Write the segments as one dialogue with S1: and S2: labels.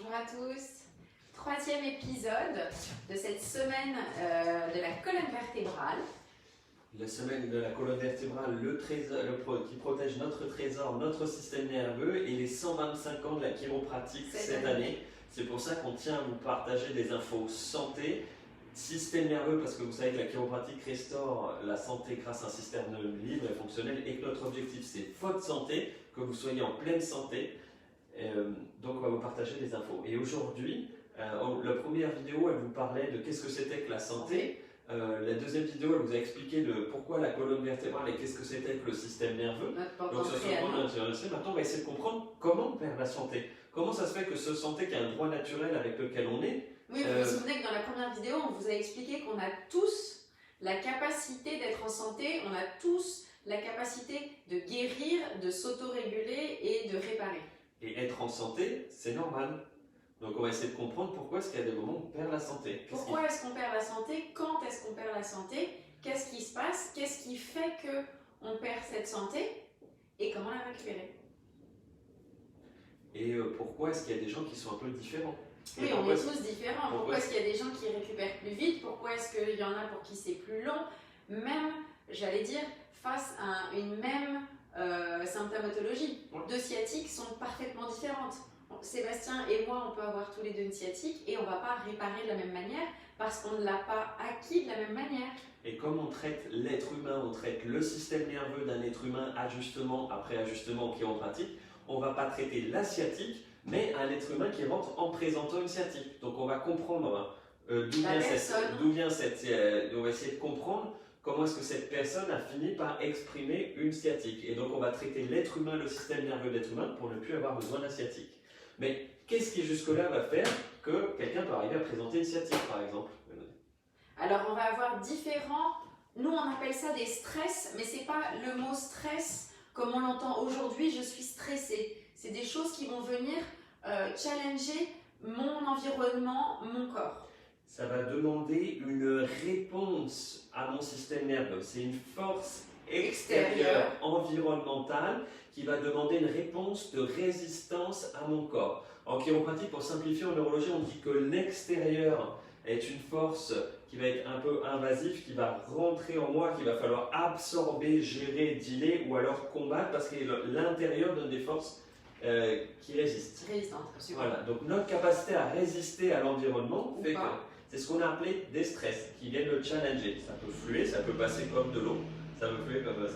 S1: Bonjour à tous. Troisième épisode de cette semaine de la colonne vertébrale.
S2: La semaine de la colonne vertébrale, le trésor, qui protège notre trésor, notre système nerveux et les 125 ans de la chiropratique cette année. C'est pour ça qu'on tient à vous partager des infos santé, système nerveux, parce que vous savez que la chiropratique restaure la santé grâce à un système libre et fonctionnel et que notre objectif c'est votre santé, que vous soyez en pleine santé. Donc on va vous partager des infos. Et aujourd'hui, la première vidéo elle vous parlait de qu'est-ce que c'était que la santé. La deuxième vidéo elle vous a expliqué pourquoi la colonne vertébrale et qu'est-ce que c'était que le système nerveux. Donc ça se intéressé. Maintenant on va essayer de comprendre comment on perd la santé. Comment ça se fait que ce santé qui a un droit naturel avec lequel on est.
S1: Oui, vous vous souvenez que dans la première vidéo on vous a expliqué qu'on a tous la capacité d'être en santé, on a tous la capacité de guérir, de s'autoréguler et de réparer.
S2: Et être en santé, c'est normal. Donc on va essayer de comprendre pourquoi est-ce qu'il y a des moments où on perd la santé.
S1: Pourquoi est-ce qu'on perd la santé? Quand est-ce qu'on perd la santé? Qu'est-ce qui se passe? Qu'est-ce qui fait qu'on perd cette santé? Et comment la récupérer?
S2: Et pourquoi est-ce qu'il y a des gens qui sont un peu différents?
S1: Oui, on est tous différents. Pourquoi est-ce qu'il y a des gens qui récupèrent plus vite? Pourquoi est-ce qu'il y en a pour qui c'est plus long? Même, j'allais dire, face à une même symptomatologie. Deux sciatiques sont parfaitement différentes. Sébastien et moi, on peut avoir tous les deux une sciatique et on ne va pas réparer de la même manière parce qu'on ne l'a pas acquis de la même manière.
S2: Et comme on traite l'être humain, on traite le système nerveux d'un être humain ajustement après ajustement qui est en pratique, on ne va pas traiter la sciatique, mais un être humain qui rentre en présentant une sciatique. Donc on va comprendre d'où vient cette... on va essayer de comprendre comment est-ce que cette personne a fini par exprimer une sciatique. Et donc on va traiter l'être humain, le système nerveux de l'être humain pour ne plus avoir besoin de la sciatique. Mais qu'est-ce qui jusque-là va faire que quelqu'un peut arriver à présenter une sciatique par exemple?
S1: Alors on va avoir différents, nous on appelle ça des stress, mais ce n'est pas le mot stress comme on l'entend aujourd'hui, je suis stressée. C'est des choses qui vont venir challenger mon environnement, mon corps.
S2: Ça va demander une réponse à mon système nerveux. C'est une force extérieure, environnementale, qui va demander une réponse de résistance à mon corps. En chiropratique, pour simplifier en neurologie, on dit que l'extérieur est une force qui va être un peu invasive, qui va rentrer en moi, qu'il va falloir absorber, gérer, dealer ou alors combattre, parce que l'intérieur donne des forces qui résistent.
S1: Résistantes, absolument.
S2: Voilà, donc notre capacité à résister à l'environnement fait que c'est ce qu'on a appelé des stress, qui viennent le challenger. Ça peut fluer, ça peut passer comme de l'eau, ça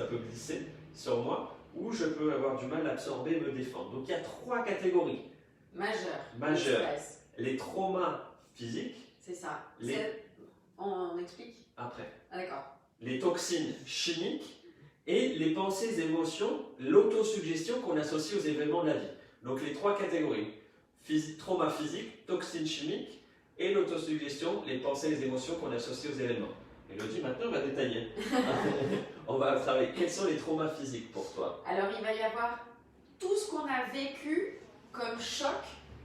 S2: peut glisser sur moi, ou je peux avoir du mal à absorber et me défendre. Donc il y a trois catégories majeures. Les traumas physiques.
S1: C'est ça. On explique
S2: après.
S1: Ah, d'accord.
S2: Les toxines chimiques et les pensées, émotions, l'autosuggestion qu'on associe aux événements de la vie. Donc les trois catégories. Trauma physique, toxines chimiques et l'autosuggestion, les pensées, les émotions qu'on associe aux événements. Elodie, maintenant on va détailler. On va travailler. Quels sont les traumas physiques pour toi?
S1: Alors il va y avoir tout ce qu'on a vécu comme choc,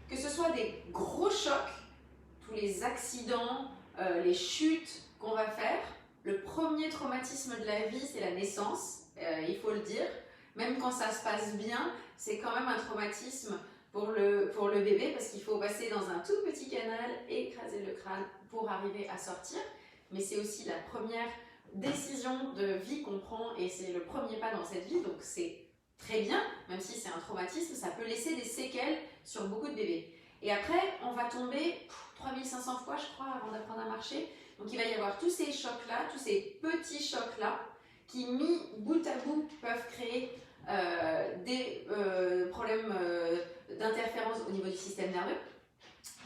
S1: que ce soit des gros chocs, tous les accidents, les chutes qu'on va faire. Le premier traumatisme de la vie, c'est la naissance, il faut le dire. Même quand ça se passe bien, c'est quand même un traumatisme pour le bébé parce qu'il faut passer dans un tout petit canal et écraser le crâne pour arriver à sortir. Mais c'est aussi la première décision de vie qu'on prend et c'est le premier pas dans cette vie. Donc c'est très bien, même si c'est un traumatisme, ça peut laisser des séquelles sur beaucoup de bébés. Et après, on va tomber 3500 fois, je crois, avant d'apprendre à marcher. Donc il va y avoir tous ces chocs-là, tous ces petits chocs-là, qui mis bout à bout peuvent créer des problèmes d'interférence au niveau du système nerveux.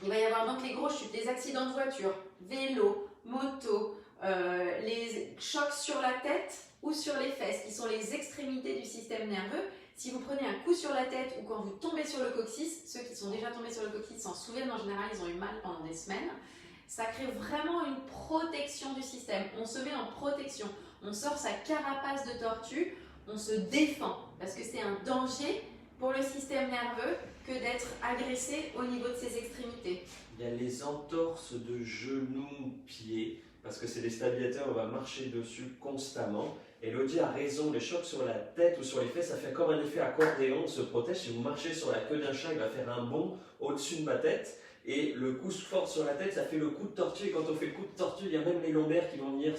S1: Il va y avoir donc les gros chutes, les accidents de voiture, vélo, moto, les chocs sur la tête ou sur les fesses, qui sont les extrémités du système nerveux. Si vous prenez un coup sur la tête ou quand vous tombez sur le coccyx, ceux qui sont déjà tombés sur le coccyx s'en souviennent, en général ils ont eu mal pendant des semaines. Ça crée vraiment une protection du système. On se met en protection, on sort sa carapace de tortue, on se défend parce que c'est un danger pour le système nerveux que d'être agressé au niveau de ses extrémités.
S2: Il y a les entorses de genoux, pieds, parce que c'est des stabilisateurs, on va marcher dessus constamment. Elodie a raison, les chocs sur la tête ou sur les fesses, ça fait comme un effet accordéon, on se protège. Si vous marchez sur la queue d'un chat, il va faire un bond au-dessus de ma tête. Et le coup fort sur la tête, ça fait le coup de tortue. Et quand on fait le coup de tortue, il y a même les lombaires qui vont venir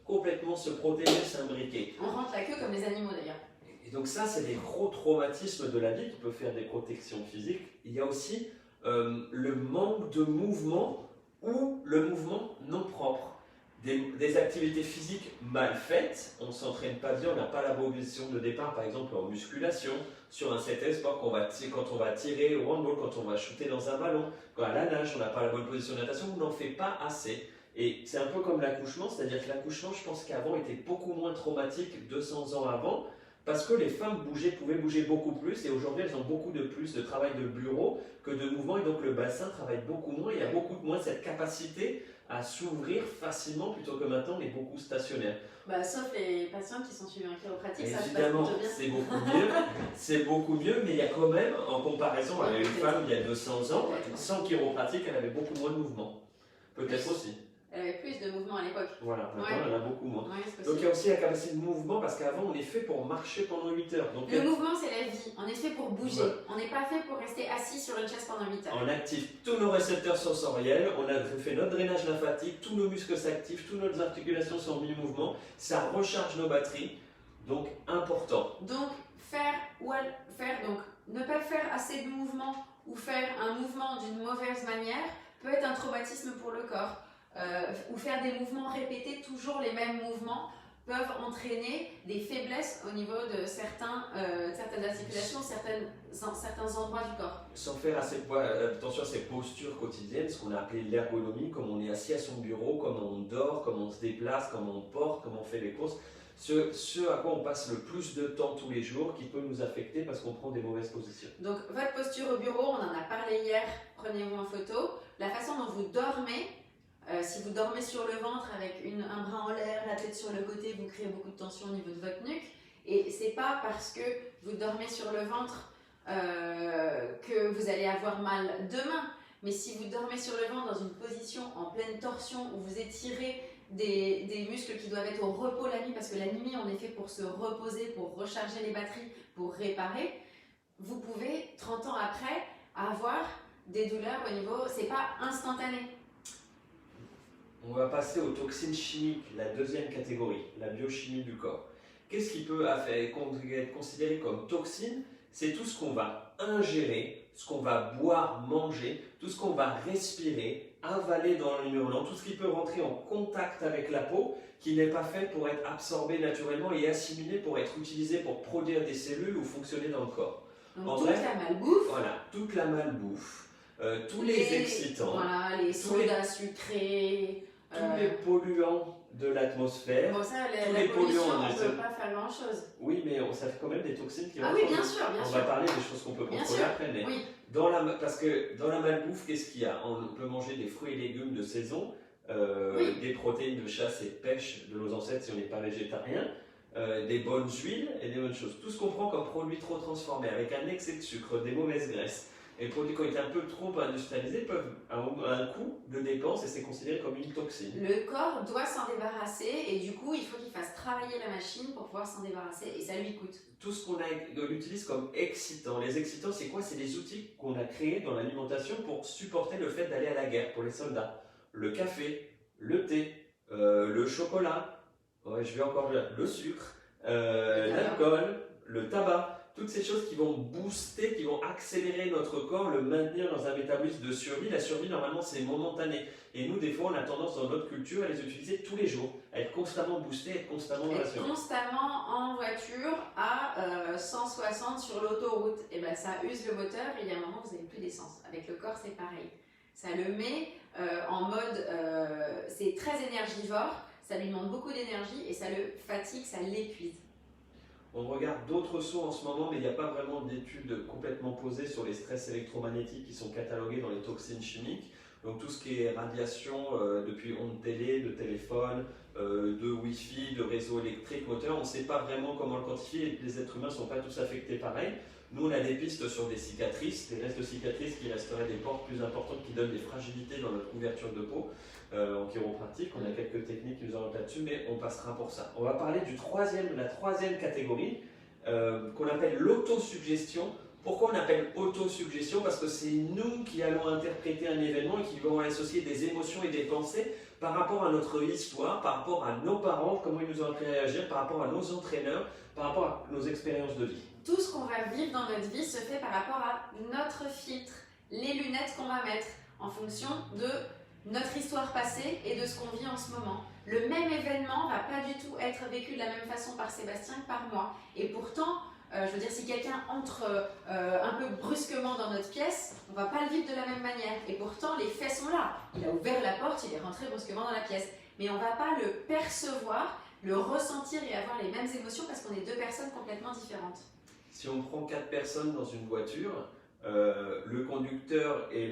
S2: complètement se protéger, s'imbriquer.
S1: On rentre la queue comme les animaux d'ailleurs.
S2: Et donc ça, c'est des gros traumatismes de la vie qui peuvent faire des protections physiques. Il y a aussi le manque de mouvement ou le mouvement non propre. Des activités physiques mal faites, on ne s'entraîne pas bien, on n'a pas la bonne position de départ, par exemple en musculation, sur un certain sport, quand on va tirer au handball, quand on va shooter dans un ballon, quand à la nage, on n'a pas la bonne position de natation, on n'en fait pas assez. Et c'est un peu comme l'accouchement, c'est-à-dire que l'accouchement, je pense qu'avant était beaucoup moins traumatique 200 ans avant, parce que les femmes pouvaient bouger beaucoup plus, et aujourd'hui elles ont beaucoup de plus de travail de bureau que de mouvement, et donc le bassin travaille beaucoup moins, il y a beaucoup moins cette capacité à s'ouvrir facilement, plutôt que maintenant on est beaucoup stationnaire.
S1: Sauf les patients qui sont suivis en chiropratique, ça se passe
S2: évidemment,
S1: plutôt bien.
S2: c'est beaucoup mieux, c'est beaucoup mieux, mais il y a quand même, en comparaison avec une femme il y a 200 ans, sans chiropratique, elle avait beaucoup moins de mouvement. Peut-être aussi.
S1: Elle avait plus de mouvement à l'époque.
S2: Voilà, maintenant elle en a beaucoup moins.
S1: Ouais,
S2: donc il y a aussi la capacité de mouvement, parce qu'avant on est fait pour marcher pendant 8 heures. Donc,
S1: le mouvement c'est la vie, on est fait pour bouger,
S2: ouais.
S1: On n'est pas fait pour rester assis sur une chaise pendant 8 heures.
S2: On active tous nos récepteurs sensoriels, on a fait notre drainage lymphatique, tous nos muscles s'activent, toutes nos articulations sont mis en mouvement, ça recharge nos batteries, donc important.
S1: Donc ne pas faire assez de mouvement ou faire un mouvement d'une mauvaise manière peut être un traumatisme pour le corps. Ou faire des mouvements répétés, toujours les mêmes mouvements, peuvent entraîner des faiblesses au niveau de certaines articulations, certains endroits du corps.
S2: Sans faire attention à ces postures quotidiennes, ce qu'on a appelé l'ergonomie, comme on est assis à son bureau, comment on dort, comment on se déplace, comment on porte, comment on fait les courses, ce à quoi on passe le plus de temps tous les jours, qui peut nous affecter parce qu'on prend des mauvaises positions.
S1: Donc votre posture au bureau, on en a parlé hier, prenez-vous en photo. La façon dont vous dormez, si vous dormez sur le ventre avec un bras en l'air, la tête sur le côté, vous créez beaucoup de tension au niveau de votre nuque. Et c'est pas parce que vous dormez sur le ventre que vous allez avoir mal demain. Mais si vous dormez sur le ventre dans une position en pleine torsion où vous étirez des muscles qui doivent être au repos la nuit, parce que la nuit on est fait pour se reposer, pour recharger les batteries, pour réparer, vous pouvez 30 ans après avoir des douleurs au niveau, c'est pas instantané.
S2: On va passer aux toxines chimiques, la deuxième catégorie, la biochimie du corps. Qu'est-ce qui peut être considéré comme toxine? C'est tout ce qu'on va ingérer, ce qu'on va boire, manger, tout ce qu'on va respirer, avaler dans le hurlant, tout ce qui peut rentrer en contact avec la peau, qui n'est pas fait pour être absorbé naturellement et assimilé pour être utilisé pour produire des cellules ou fonctionner dans le corps.
S1: Donc la malbouffe.
S2: Voilà, toute la malbouffe, tous les excitants,
S1: voilà, les sodas sucrés,
S2: tous les polluants de l'atmosphère.
S1: Bon, ça,
S2: tous
S1: la
S2: les
S1: pollution,
S2: polluants,
S1: on ne peut pas faire grand-chose.
S2: Oui, mais ça fait quand même des toxines qui
S1: rentrent. Ah oui, bien sûr, bien
S2: on
S1: sûr.
S2: va parler des choses qu'on peut contrôler après. Mais
S1: oui.
S2: Parce que dans la malbouffe, qu'est-ce qu'il y a? On peut manger des fruits et légumes de saison, des protéines de chasse et de pêche de nos ancêtres si on n'est pas végétarien, des bonnes huiles et des bonnes choses. Tout ce qu'on prend comme produit trop transformé, avec un excès de sucre, des mauvaises graisses, et les produits qui ont été un peu trop industrialisés peuvent avoir un coût de dépense et c'est considéré comme une toxine.
S1: Le corps doit s'en débarrasser et du coup il faut qu'il fasse travailler la machine pour pouvoir s'en débarrasser et ça lui coûte.
S2: Tout ce qu'on utilise comme excitants. Les excitants, c'est quoi? C'est des outils qu'on a créés dans l'alimentation pour supporter le fait d'aller à la guerre pour les soldats. Le café, le thé, le chocolat, je vais encore le sucre, l'alcool, le tabac. Toutes ces choses qui vont booster, qui vont accélérer notre corps, le maintenir dans un métabolisme de survie. La survie, normalement, c'est momentané. Et nous, des fois, on a tendance dans notre culture à les utiliser tous les jours, à être constamment boosté, être constamment dans la survie.
S1: Constamment en voiture à 160 sur l'autoroute. Et ben, ça use le moteur et il y a un moment, vous n'avez plus d'essence. Avec le corps, c'est pareil. Ça le met en mode, c'est très énergivore, ça lui demande beaucoup d'énergie et ça le fatigue, ça l'épuise.
S2: On regarde d'autres sources en ce moment, mais il n'y a pas vraiment d'études complètement posées sur les stress électromagnétiques qui sont catalogués dans les toxines chimiques. Donc tout ce qui est radiation depuis ondes télé, de téléphone, de Wi-Fi, de réseau électrique, moteur, on ne sait pas vraiment comment le quantifier et les êtres humains ne sont pas tous affectés pareil. Nous, on a des pistes sur des cicatrices, des restes de cicatrices qui resteraient des pores plus importantes qui donnent des fragilités dans notre couverture de peau. En chiropratique, on a quelques techniques qui nous orientent là-dessus, mais on passera pour ça. On va parler de la troisième catégorie qu'on appelle l'autosuggestion. Pourquoi on appelle autosuggestion? Parce que c'est nous qui allons interpréter un événement et qui vont associer des émotions et des pensées par rapport à notre histoire, par rapport à nos parents, comment ils nous ont appris à réagir, par rapport à nos entraîneurs, par rapport à nos expériences de vie.
S1: Tout ce qu'on va vivre dans notre vie se fait par rapport à notre filtre, les lunettes qu'on va mettre en fonction de notre histoire passée et de ce qu'on vit en ce moment. Le même événement ne va pas du tout être vécu de la même façon par Sébastien que par moi. Et pourtant, je veux dire, si quelqu'un entre un peu brusquement dans notre pièce, on ne va pas le vivre de la même manière. Et pourtant, les faits sont là. Il a ouvert la porte, il est rentré brusquement dans la pièce. Mais on ne va pas le percevoir, le ressentir et avoir les mêmes émotions parce qu'on est deux personnes complètement différentes.
S2: Si on prend 4 personnes dans une voiture, le conducteur et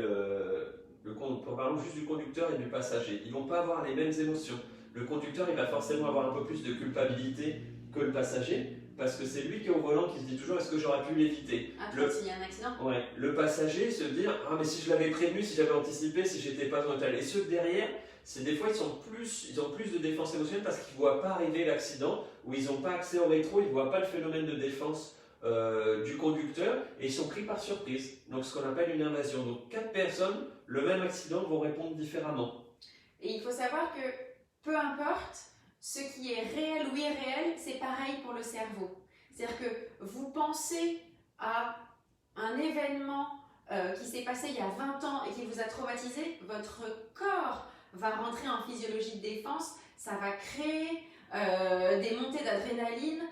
S2: parlons juste du conducteur et du passager, ils ne vont pas avoir les mêmes émotions. Le conducteur, il va forcément avoir un peu plus de culpabilité que le passager, parce que c'est lui qui est au volant qui se dit toujours est-ce que j'aurais pu l'éviter.
S1: S'il y a un accident.
S2: Ouais, le passager se dit ah mais si je l'avais prévenu, si j'avais anticipé, si j'étais pas dans tel. Et ceux derrière, c'est des fois ils ont plus de défense émotionnelle parce qu'ils ne voient pas arriver l'accident, ou ils n'ont pas accès au rétro, ils ne voient pas le phénomène de défense du conducteur et ils sont pris par surprise. Donc ce qu'on appelle une invasion. Donc 4 personnes, le même accident, vont répondre différemment.
S1: Et il faut savoir que peu importe ce qui est réel ou irréel, c'est pareil pour le cerveau. C'est-à-dire que vous pensez à un événement qui s'est passé il y a 20 ans et qui vous a traumatisé, votre corps va rentrer en physiologie de défense, ça va créer des montées d'adrénaline.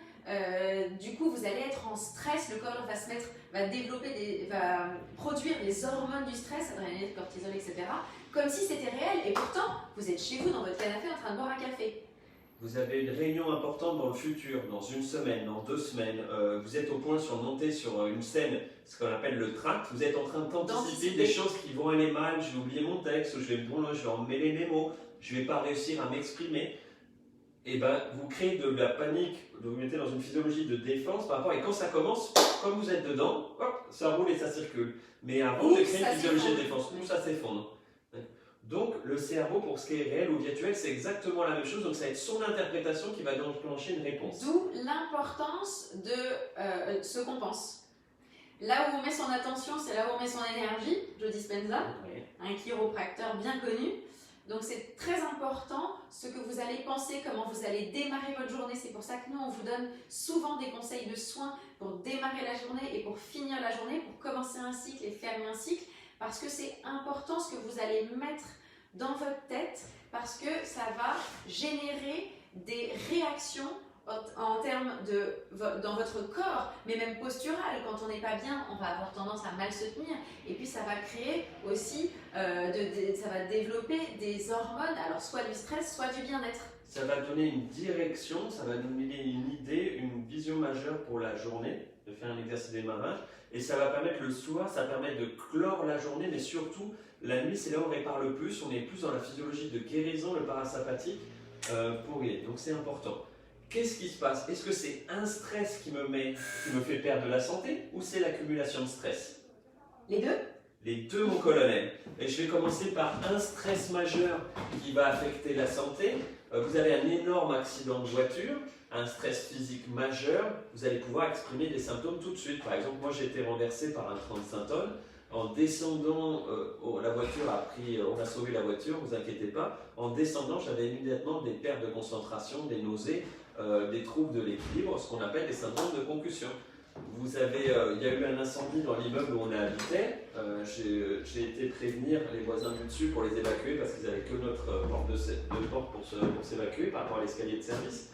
S1: Du coup, vous allez être en stress, le corps va produire des hormones du stress, adrénaline, cortisol, etc. Comme si c'était réel, et pourtant, vous êtes chez vous dans votre canapé en train de boire un café.
S2: Vous avez une réunion importante dans le futur, dans une semaine, dans 2 semaines. Vous êtes au point de monter sur une scène, ce qu'on appelle le tract. Vous êtes en train d'anticiper des choses qui vont aller mal. Je vais oublier mon texte, je vais emmêler mes mots, je ne vais pas réussir à m'exprimer. Et ben, vous créez de la panique, vous vous mettez dans une physiologie de défense par rapport, et quand ça commence, comme vous êtes dedans, hop, ça roule et ça circule. Mais avant de créer une physiologie de défense, où ça s'effondre. Donc le cerveau, pour ce qui est réel ou virtuel, c'est exactement la même chose, donc ça va être son interprétation qui va déclencher une réponse.
S1: D'où l'importance de ce qu'on pense. Là où on met son attention, c'est là où on met son énergie, Joe Dispenza, un chiropracteur bien connu. Donc c'est très important ce que vous allez penser, comment vous allez démarrer votre journée. C'est pour ça que nous, on vous donne souvent des conseils de soins pour démarrer la journée et pour finir la journée, pour commencer un cycle et fermer un cycle. Parce que c'est important ce que vous allez mettre dans votre tête, parce que ça va générer des réactions en termes dans votre corps, mais même postural. Quand on n'est pas bien, on va avoir tendance à mal se tenir, et puis ça va créer aussi, ça va développer des hormones, alors soit du stress, soit du bien-être.
S2: Ça va donner une direction, ça va donner une idée, une vision majeure pour la journée, de faire un exercice de démarrage, et ça va permettre le soir, ça permet de clore la journée, mais surtout la nuit, c'est là où on répare le plus, on est plus dans la physiologie de guérison, le parasympathique, pour guérir. Donc c'est important. Qu'est-ce qui se passe? Est-ce que c'est un stress qui me fait perdre de la santé, ou c'est l'accumulation de stress?
S1: Les deux?
S2: Les deux, mon colonel. Et je vais commencer par un stress majeur qui va affecter la santé. Vous avez un énorme accident de voiture, un stress physique majeur, vous allez pouvoir exprimer des symptômes tout de suite. Par exemple, moi j'ai été renversé par un 35 tonnes. En descendant, la voiture on a sauvé la voiture, ne vous inquiétez pas. En descendant, j'avais immédiatement des pertes de concentration, des nausées, des troubles de l'équilibre, ce qu'on appelle des symptômes de concussion. Il y a eu un incendie dans l'immeuble où on habitait. J'ai été prévenir les voisins du dessus pour les évacuer parce qu'ils n'avaient que notre porte pour s'évacuer par rapport à l'escalier de service.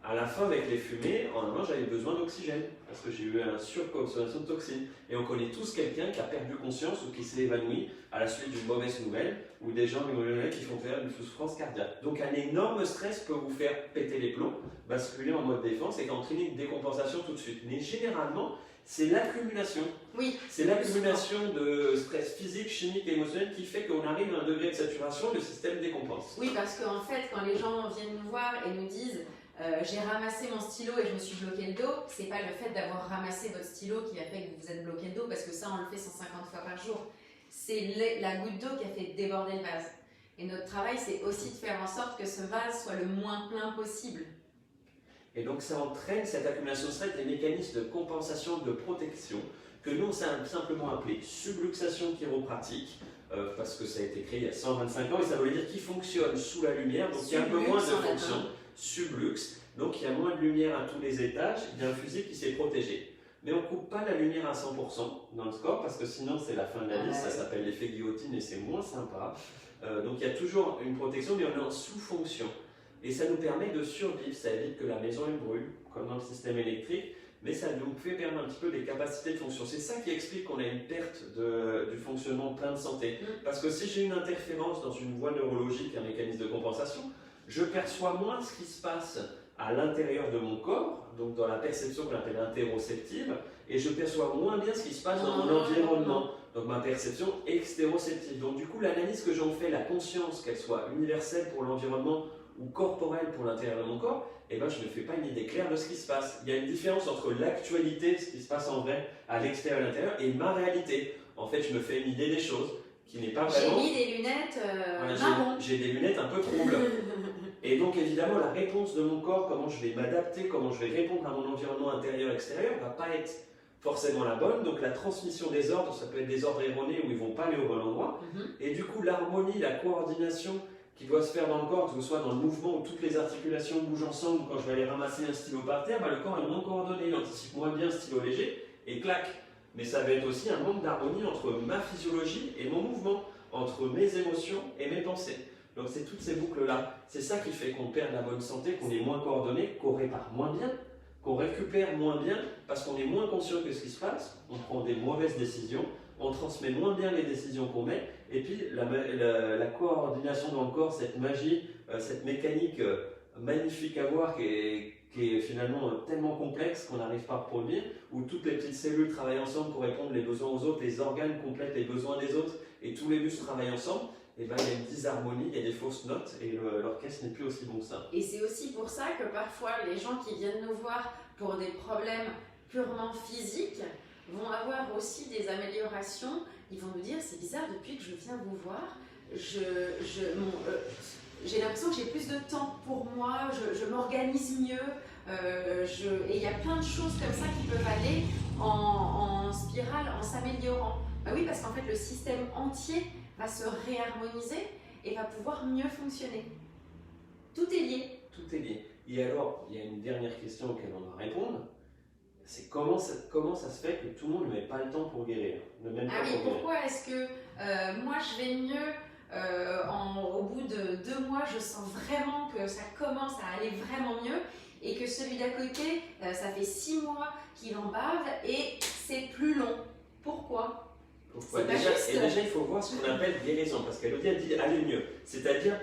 S2: À la fin, avec les fumées, j'avais besoin d'oxygène parce que j'ai eu une surconsommation de toxines. Et on connaît tous quelqu'un qui a perdu conscience ou qui s'est évanoui à la suite d'une mauvaise nouvelle, ou des gens qui font faire une souffrance cardiaque. Donc un énorme stress peut vous faire péter les plombs, basculer en mode défense et entraîner une décompensation tout de suite. Mais généralement, c'est l'accumulation.
S1: Oui.
S2: C'est l'accumulation de stress physique, chimique et émotionnel qui fait qu'on arrive à un degré de saturation et le système décompense.
S1: Oui, parce qu'en fait, quand les gens viennent nous voir et nous disent j'ai ramassé mon stylo et je me suis bloqué le dos, c'est pas le fait d'avoir ramassé votre stylo qui a fait que vous vous êtes bloqué le dos, parce que ça on le fait 150 fois par jour. C'est la goutte d'eau qui a fait déborder le vase. Et notre travail, c'est aussi de faire en sorte que ce vase soit le moins plein possible.
S2: Et donc ça entraîne cette accumulation de stress, des mécanismes de compensation, de protection, que nous on s'est simplement appelé subluxation chiropratique, parce que ça a été créé il y a 125 ans, et ça veut dire qu'il fonctionne sous la lumière, donc il y a un peu moins de fonction, sublux, donc il y a moins de lumière à tous les étages, il y a un fusible qui s'est protégé. Mais on ne coupe pas la lumière à 100% dans le score, parce que sinon c'est la fin de la vie, ça s'appelle l'effet guillotine et c'est moins sympa. Donc il y a toujours une protection, mais on est en sous-fonction. Et ça nous permet de survivre, ça évite que la maison elle brûle, comme dans le système électrique, mais ça nous fait perdre un petit peu des capacités de fonction. C'est ça qui explique qu'on a une perte du fonctionnement plein de santé. Parce que si j'ai une interférence dans une voie neurologique, un mécanisme de compensation, je perçois moins ce qui se passe à l'intérieur de mon corps, donc dans la perception qu'on appelle interoceptive, et je perçois moins bien ce qui se passe dans mon environnement, donc ma perception extéroceptive. Donc du coup, l'analyse que j'en fais, la conscience, qu'elle soit universelle pour l'environnement ou corporelle pour l'intérieur de mon corps, eh ben, je ne me fais pas une idée claire de ce qui se passe. Il y a une différence entre l'actualité, ce qui se passe en vrai à l'extérieur et à l'intérieur, et ma réalité. En fait, je me fais une idée des choses qui n'est pas vraiment...
S1: J'ai mis des lunettes marron.
S2: J'ai des lunettes un peu troubles. Et donc évidemment, la réponse de mon corps, comment je vais m'adapter, comment je vais répondre à mon environnement intérieur-extérieur, ne va pas être forcément la bonne. Donc la transmission des ordres, ça peut être des ordres erronés où ils ne vont pas aller au bon endroit. Et du coup, l'harmonie, la coordination qui doit se faire dans le corps, que ce soit dans le mouvement où toutes les articulations bougent ensemble, quand je vais aller ramasser un stylo par terre, le corps est moins coordonné, il anticipe moins bien le stylo léger et clac. Mais ça va être aussi un manque d'harmonie entre ma physiologie et mon mouvement, entre mes émotions et mes pensées. Donc c'est toutes ces boucles-là, c'est ça qui fait qu'on perd la bonne santé, qu'on est moins coordonné, qu'on répare moins bien, qu'on récupère moins bien, parce qu'on est moins conscient de ce qui se passe, on prend des mauvaises décisions, on transmet moins bien les décisions qu'on met, et puis la coordination dans le corps, cette magie, cette mécanique magnifique à voir qui est finalement tellement complexe qu'on n'arrive pas à reproduire, où toutes les petites cellules travaillent ensemble pour répondre les besoins aux autres, les organes complètent les besoins des autres, et tous les muscles travaillent ensemble, et ben, il y a une disharmonie, il y a des fausses notes, et l'orchestre n'est plus aussi bon que ça.
S1: Et c'est aussi pour ça que parfois les gens qui viennent nous voir pour des problèmes purement physiques vont avoir aussi des améliorations. Ils vont nous dire, c'est bizarre, depuis que je viens vous voir, j'ai l'impression que j'ai plus de temps pour moi, je m'organise mieux, et il y a plein de choses comme ça qui peuvent aller en spirale, en s'améliorant. Bah oui, parce qu'en fait le système entier va se réharmoniser et va pouvoir mieux fonctionner. Tout est lié.
S2: Tout est lié. Et alors, il y a une dernière question auquel on va répondre. C'est comment ça se fait que tout le monde ne met pas le temps pour guérir,
S1: pourquoi est-ce que moi je vais mieux au bout de 2 mois, je sens vraiment que ça commence à aller vraiment mieux, et que celui d'à côté, ça fait 6 mois qu'il en bave et c'est plus long. Pourquoi?
S2: Déjà, il faut voir ce qu'on appelle guérison, parce qu'Elodie a dit aller mieux, c'est-à-dire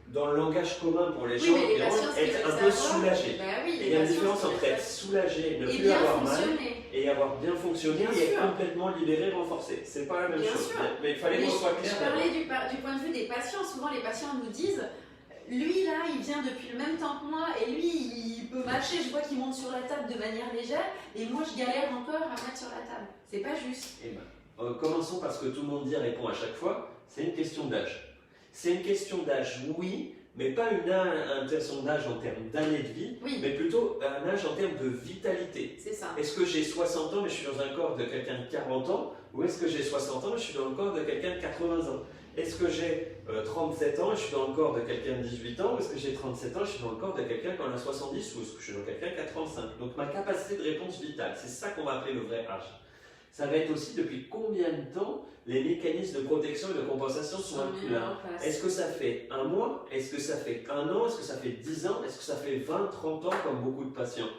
S2: dans le langage commun pour les gens, être un peu soulagé. Il y a une différence entre être soulagé, ne plus avoir mal, et avoir bien fonctionné et être complètement libéré, renforcé. C'est pas la même chose. Mais il fallait qu'on soit clair.
S1: Je parlais du point de vue des patients. Souvent, les patients nous disent, lui là, il vient depuis le même temps que moi, et lui, il peut marcher. Je vois qu'il monte sur la table de manière légère, et moi, je galère encore à mettre sur la table. C'est pas juste.
S2: Commençons par ce que tout le monde dit, répond à chaque fois. C'est une question d'âge. C'est une question d'âge, oui, mais pas une question d'âge en termes d'années de vie, mais plutôt un âge en termes de vitalité.
S1: C'est ça.
S2: Est-ce que j'ai 60 ans mais je suis dans un corps de quelqu'un de 40 ans, ou est-ce que j'ai 60 ans et je suis dans le corps de quelqu'un de 80 ans? Est-ce que j'ai 37 ans et je suis dans le corps de quelqu'un de 18 ans, ou est-ce que j'ai 37 ans et je suis dans le corps de quelqu'un qui en a 70, ou est-ce que je suis dans quelqu'un qui a 35? Donc ma capacité de réponse vitale, c'est ça qu'on va appeler le vrai âge. Ça va être aussi depuis combien de temps les mécanismes de protection et de compensation sont inclus là. Est-ce que ça fait 1 mois? Est-ce que ça fait 1 an? Est-ce que ça fait 10 ans? Est-ce que ça fait 20, 30 ans comme beaucoup de patients?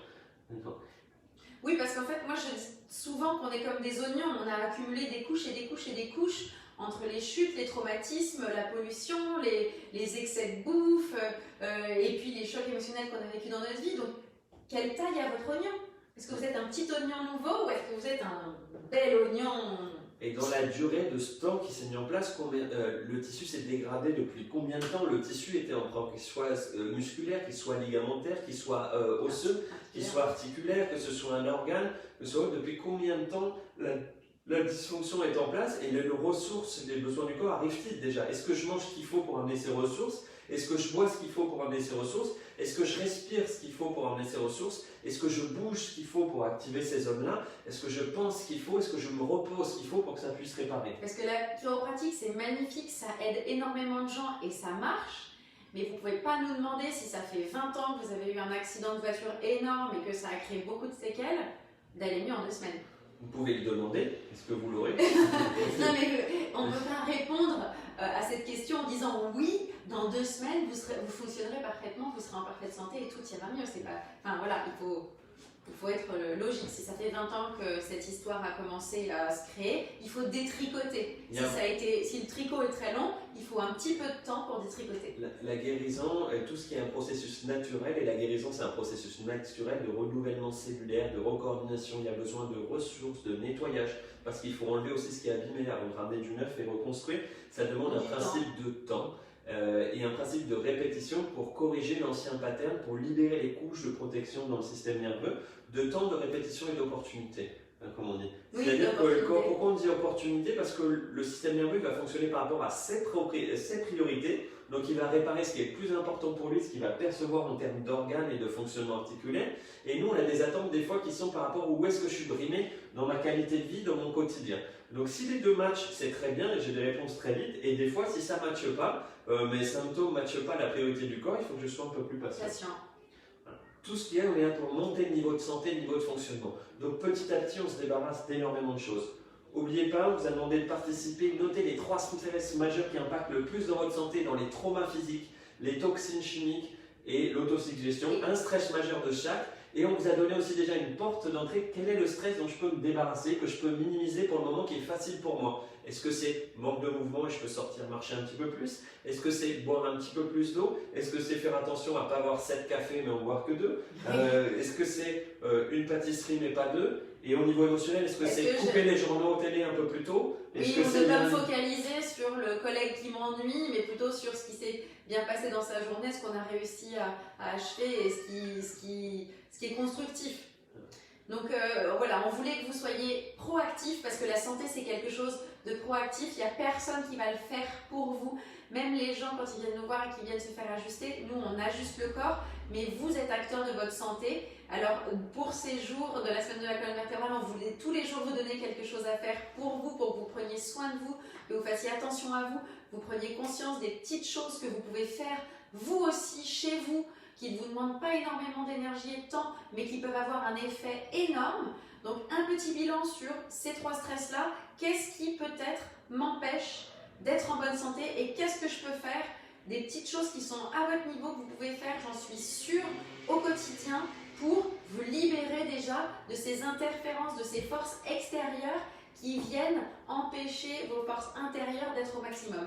S1: Oui, parce qu'en fait, moi je dis souvent qu'on est comme des oignons, on a accumulé des couches et des couches et des couches entre les chutes, les traumatismes, la pollution, les excès de bouffe, et puis les chocs émotionnels qu'on a vécu dans notre vie. Donc, quelle taille a votre oignon? Est-ce que vous êtes un petit oignon nouveau ou est-ce que vous êtes un bel oignon
S2: Et dans la durée de ce temps qui s'est mis en place, le tissu s'est dégradé depuis combien de temps? Le tissu était en train qu'il soit musculaire, qu'il soit ligamentaire, qu'il soit osseux, qu'il soit articulaire, que ce soit un organe, que ce soit depuis combien de temps la dysfonction est en place et les ressources, les besoins du corps arrivent-ils déjà? Est-ce que je mange ce qu'il faut pour amener ces ressources? Est-ce que je bois ce qu'il faut pour amener ces ressources? Est-ce que je respire ce qu'il faut pour amener ces ressources? Est-ce que je bouge ce qu'il faut pour activer ces zones-là? Est-ce que je pense ce qu'il faut? Est-ce que je me repose ce qu'il faut pour que ça puisse réparer?
S1: Parce que la chiropratique, c'est magnifique, ça aide énormément de gens et ça marche. Mais vous ne pouvez pas nous demander si ça fait 20 ans que vous avez eu un accident de voiture énorme et que ça a créé beaucoup de séquelles, d'aller mieux en 2 semaines.
S2: Vous pouvez lui demander, est-ce que vous l'aurez?
S1: Non mais on ne peut pas répondre à cette question en disant oui, dans 2 semaines vous fonctionnerez parfaitement, vous serez en parfaite santé et tout ira mieux. C'est pas... Enfin voilà, il faut être logique. Si ça fait 20 ans que cette histoire a commencé à se créer, il faut détricoter. Si le tricot est très long, il faut un petit peu de temps pour détricoter.
S2: La guérison, tout ce qui est un processus naturel, et la guérison c'est un processus naturel de renouvellement cellulaire, de recoordination, il y a besoin de ressources, de nettoyage, parce qu'il faut enlever aussi ce qui est abîmé avant de ramener du neuf et reconstruire. Ça demande un principe de temps. Et un principe de répétition pour corriger l'ancien pattern, pour libérer les couches de protection dans le système nerveux, de temps de répétition et d'opportunité, comme on dit.
S1: Oui,
S2: c'est-à-dire que pourquoi on dit opportunité? Parce que le système nerveux va fonctionner par rapport à ses priorités, donc il va réparer ce qui est le plus important pour lui, ce qu'il va percevoir en termes d'organes et de fonctionnement articulaire. Et nous, on a des attentes des fois qui sont par rapport à où est-ce que je suis brimé dans ma qualité de vie, dans mon quotidien. Donc si les deux matchs, c'est très bien et j'ai des réponses très vite. Et des fois, si ça ne matche pas, mes symptômes ne matchent pas la priorité du corps, il faut que je sois un peu plus patient. Voilà. Tout ce qu'il y a, on est là pour monter le niveau de santé, le niveau de fonctionnement. Donc petit à petit, on se débarrasse d'énormément de choses. N'oubliez pas, on vous a demandé de participer, notez les 3 stress majeurs qui impactent le plus dans votre santé, dans les traumas physiques, les toxines chimiques et l'autosuggestion. Un stress majeur de chaque. Et on vous a donné aussi déjà une porte d'entrée. Quel est le stress dont je peux me débarrasser, que je peux minimiser pour le moment, qui est facile pour moi? Est-ce que c'est manque de mouvement et je peux sortir marcher un petit peu plus? Est-ce que c'est boire un petit peu plus d'eau? Est-ce que c'est faire attention à ne pas boire 7 cafés mais en boire que 2? Est-ce que c'est une pâtisserie mais pas 2? Et au niveau émotionnel, est-ce que c'est couper les journaux télé un peu peu plus tôt?
S1: Oui, on ne peut pas me focaliser sur le collègue qui m'ennuie, mais plutôt sur ce qui s'est bien passé dans sa journée, ce qu'on a réussi à achever et ce qui est constructif. Donc voilà, on voulait que vous soyez proactifs parce que la santé c'est quelque chose de proactif, il n'y a personne qui va le faire pour vous. Même les gens quand ils viennent nous voir et qu'ils viennent se faire ajuster, nous on ajuste le corps, mais vous êtes acteur de votre santé. Alors pour ces jours de la semaine de la colonne vertébrale, on voulait tous les jours vous donner quelque chose à faire pour que vous preniez soin de vous, que vous fassiez attention à vous, vous preniez conscience des petites choses que vous pouvez faire vous aussi chez vous, qui ne vous demandent pas énormément d'énergie et de temps, mais qui peuvent avoir un effet énorme. Donc un petit bilan sur ces 3 stress-là, qu'est-ce qui peut-être m'empêche d'être en bonne santé et qu'est-ce que je peux faire? Des petites choses qui sont à votre niveau que vous pouvez faire, j'en suis sûre, au quotidien pour vous libérer déjà de ces interférences, de ces forces extérieures qui viennent empêcher vos forces intérieures d'être au maximum.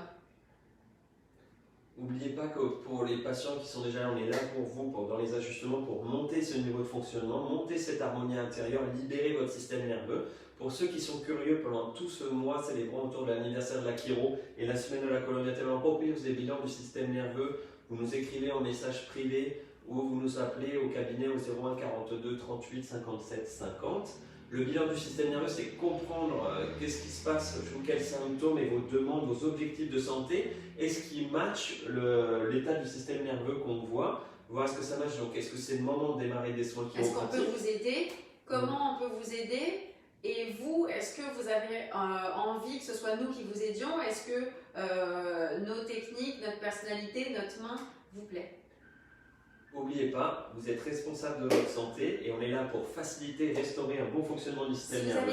S2: N'oubliez pas que pour les patients qui sont déjà là, on est là pour vous, dans les ajustements, pour monter ce niveau de fonctionnement, monter cette harmonie intérieure, libérer votre système nerveux. Pour ceux qui sont curieux, pendant tout ce mois célébrant autour de l'anniversaire de la chiro et la semaine de la colonne vertébrale, on propose des bilans du système nerveux. Vous nous écrivez en message privé ou vous nous appelez au cabinet au 01 42 38 57 50. Le bilan du système nerveux, c'est comprendre qu'est-ce qui se passe, quels symptômes et vos demandes, vos objectifs de santé, et ce qui match l'état du système nerveux qu'on voit, voir ce que ça match. Donc, est-ce que c'est le moment de démarrer des soins chiropratiques?
S1: Est-ce qu'on peut vous aider? Comment on peut vous aider? Et vous, est-ce que vous avez envie que ce soit nous qui vous aidions? Est-ce que nos techniques, notre personnalité, notre main vous plaît?
S2: N'oubliez pas, vous êtes responsable de votre santé et on est là pour faciliter et restaurer un bon fonctionnement du système nerveux.